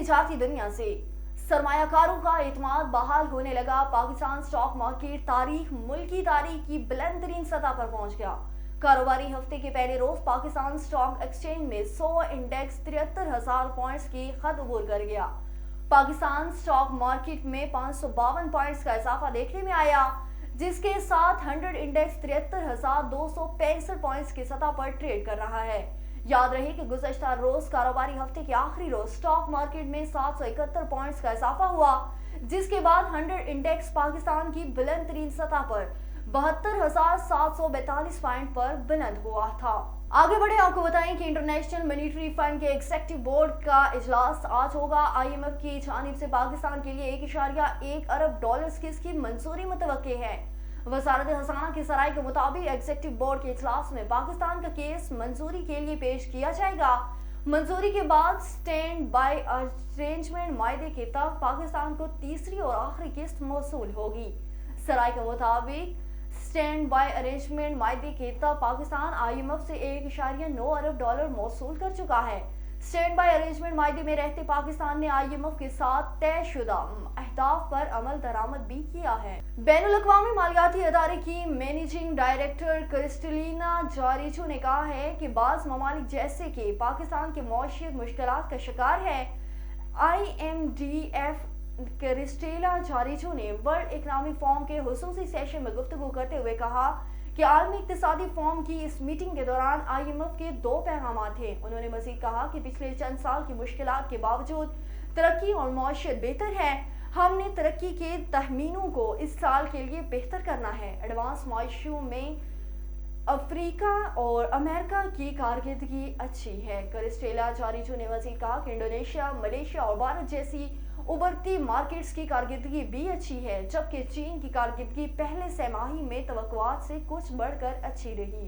जाती दुनिया से सरमायाकारों का एतमाद बहाल होने लगा। पाकिस्तान स्टॉक मार्केट मुल्की तारीख की बुलंद तरीन सतह पर पहुंच गया। कारोबारी हफ्ते के पहले रोज पाकिस्तान स्टॉक एक्सचेंज में 100 इंडेक्स 73,000 पॉइंट्स की खत अबूर कर गया। पाकिस्तान स्टॉक मार्केट में 552 पॉइंट्स का इजाफा देखने में आया, जिसके साथ 100 इंडेक्स 73,265 पॉइंट्स की सतह पर ट्रेड कर रहा है। याद रहे कि गुज़श्ता रोज कारोबारी हफ्ते के आखिरी रोज स्टॉक मार्केट में 771 पॉइंट्स का इजाफा हुआ, जिसके बाद 100 इंडेक्स पाकिस्तान की बुलंद तरीन सतह पर 72,742 पॉइंट पर बुलंद हुआ था। आगे बढ़े, आपको बताएं कि इंटरनेशनल मॉनेटरी फंड के एग्जीक्यूटिव बोर्ड का इजलास आज होगा। IMF की जानिब से पाकिस्तान के लिए 1.1 अरब डॉलर्स की इसकी मंजूरी मुतवक्के है। वज़ारत खजाना के सराय के मुताबिक एग्जीक्यूटिव बोर्ड के इजलास में पाकिस्तान का केस मंजूरी के लिए पेश किया जाएगा। मंजूरी के बाद स्टैंड बाय अरेंजमेंट मायदे के तहत पाकिस्तान को तीसरी और आखिरी किस्त मौसूल होगी। सराय के मुताबिक स्टैंड बाय अरेंजमेंट मायदे के तहत पाकिस्तान IMF से 1.9 अरब डॉलर मौसूल कर चुका है। स्टैंड बाय अरेंजमेंट मायदे में रहते पाकिस्तान ने IMF के साथ तयशुदा अहदाफ पर अमल दरामद भी किया है। बैनुल अक़वामी मालियाती अदारे की मैनेजिंग डायरेक्टर क्रिस्टलिना जारिचो ने कहा है कि बाज़ ममालिक जैसे कि पाकिस्तान की मौशियत मुश्किलात का शिकार है। IMDF क्रिस्टेला जारिचो ने वर्ल्ड इकनॉमिक फोरम के खुसूसी सेशन में गुफ्तगू करते हुए कहा कि आलमी इक़्तिसादी फोरम की इस मीटिंग के दौरान IMF के 2 पैगाम थे। उन्होंने मज़ीद कहा कि पिछले चंद साल की मुश्किलात के बावजूद तरक्की और मौशियत बेहतर है। हमने तरक्की के तहमीनों को इस साल के लिए बेहतर करना है। एडवांस माशों में अफ्रीका और अमेरिका की कारकर्दगी अच्छी है। क्रिस्टेला जारिचो ने मज़ीद कहा कि इंडोनेशिया, मलेशिया और भारत जैसी उभरती मार्केट्स की कारकर्दगी भी अच्छी है, जबकि चीन की कारकर्दगी पहले 6 माही में तवक्कुआत से कुछ बढ़कर अच्छी रही।